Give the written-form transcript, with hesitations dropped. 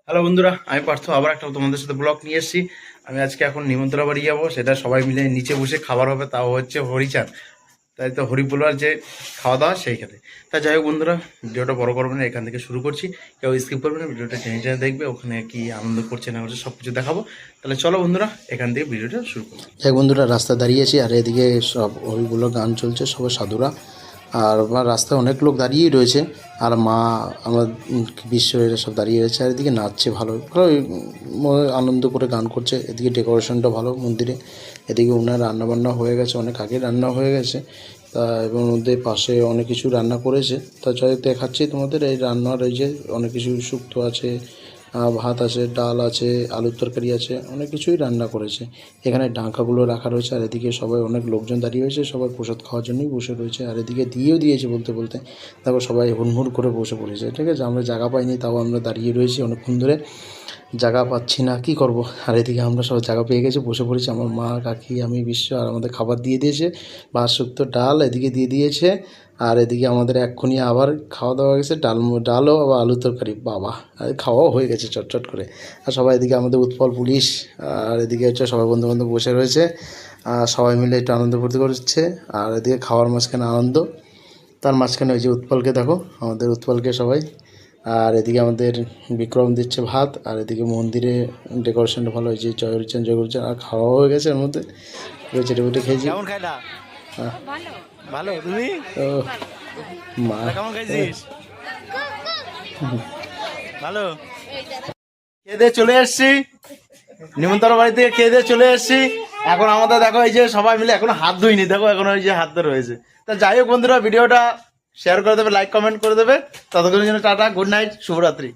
Hello বন্ধুরা, আমি পার্থ আবার একটা তোমাদের সাথে ব্লগ নিয়ে এসেছি। আমি আজকে এখন নিমন্ত্রণ বাড়ি যাবো, সেটা সবাই মিলে নিচে বসে খাবার হবে, তাও হচ্ছে হরিচাঁদ। তাই তো হরিবোলার যে খাওয়া দাওয়া সেইখানে। তা যাই হোক বন্ধুরা, ভিডিওটা বড় করবে না, এখান থেকে শুরু করছি। কেউ স্কিপ করবে না, ভিডিওটা টেনে টেনে দেখবে, ওখানে কি আনন্দ করছে না করছে সব কিছু দেখাবো। তাহলে চলো বন্ধুরা, এখান থেকে ভিডিওটা শুরু করবো। এক বন্ধুরা রাস্তা দাঁড়িয়েছি আর এদিকে সব হরিগুলো গান চলছে, সবাই সাধুরা। আর রাস্তায় অনেক লোক দাঁড়িয়েই রয়েছে। আর মা আমার বিশ্ব এরা সব দাঁড়িয়ে রয়েছে, আর এদিকে নাচছে, ভালো ভালো আনন্দ করে গান করছে। এদিকে ডেকোরেশনটা ভালো মন্দিরে। এদিকে ওনার রান্নাবান্না হয়ে গেছে, অনেক আগে রান্না হয়ে গেছে। তা এবং ওদের পাশে অনেক কিছু রান্না করেছে। তা যাই দেখাচ্ছি তোমাদের এই রান্নার, এই যে অনেক কিছু শুক্তো আছে, ভাত আছে, ডাল আছে, আলুর তরকারি আছে, অনেক কিছুই রান্না করেছে। এখানে ডাঁকাগুলো রাখা রয়েছে, আর এদিকে সবাই অনেক লোকজন দাঁড়িয়ে রয়েছে, সবাই প্রসাদ খাওয়ার জন্যই বসে রয়েছে। আর এদিকে দিয়েও দিয়েছে বলতে বলতে, তারপর সবাই হুড়মুড় করে বসে পড়েছে। ঠিক আছে, আমরা জায়গা পাইনি, তাও আমরা দাঁড়িয়ে রয়েছি অনেকক্ষণ ধরে, জায়গা পাচ্ছি না, কি করব। আর এদিকে আমরা সবাই জায়গা পেয়ে গেছি, বসে পড়েছি। আমার মা, কাকি, আমি, বিশ্ব, আর আমাদের খাবার দিয়ে দিয়েছে, ভাত, শুক্তো, ডাল এদিকে দিয়ে দিয়েছে। আর এদিকে আমাদের এক্ষুনি আবার খাওয়া দাওয়া গেছে, ডালও আবার আলু তরকারি, বাবা! আর খাওয়াও হয়ে গেছে চটচট করে। আর সবাই এদিকে আমাদের উৎপল পুলিশ, আর এদিকে হচ্ছে সবাই বন্ধুবান্ধব বসে রয়েছে, আর সবাই মিলে একটু আনন্দ ফুর্তি করছে। আর এদিকে খাওয়ার মাঝখানে আনন্দ, তার মাঝখানে ওই যে উৎপলকে দেখো, আমাদের উৎপলকে সবাই। আর এদিকে আমাদের বিক্রম দিচ্ছে ভাত, আর এদিকে মন্দিরে ডেকোরেশনটা ভালো হয়েছে, জয় হরিচান জয় হরিচান। আর খাওয়া হয়ে গেছে, এর মধ্যে চেটে পুটে খেয়েছি। কেমন খাইলা? ভালো। তুমি তো মা কেমন খাইছিস? ভালো। খেয়ে দিয়ে চলে এসেছি নিমন্ত্রণ বাড়ি থেকে, খেয়ে দিয়ে চলে এসেছি। এখন আমাদের দেখো এই যে সবাই মিলে এখনো হাত ধুইনি, দেখো এখন ওই যে হাত ধরে রয়েছে। তা যাই হোক বন্ধুরা, ভিডিওটা শেয়ার করে দেবে, লাইক কমেন্ট করে দেবে। ততক্ষণের জন্য টাটা, গুড নাইট, শুভরাত্রি।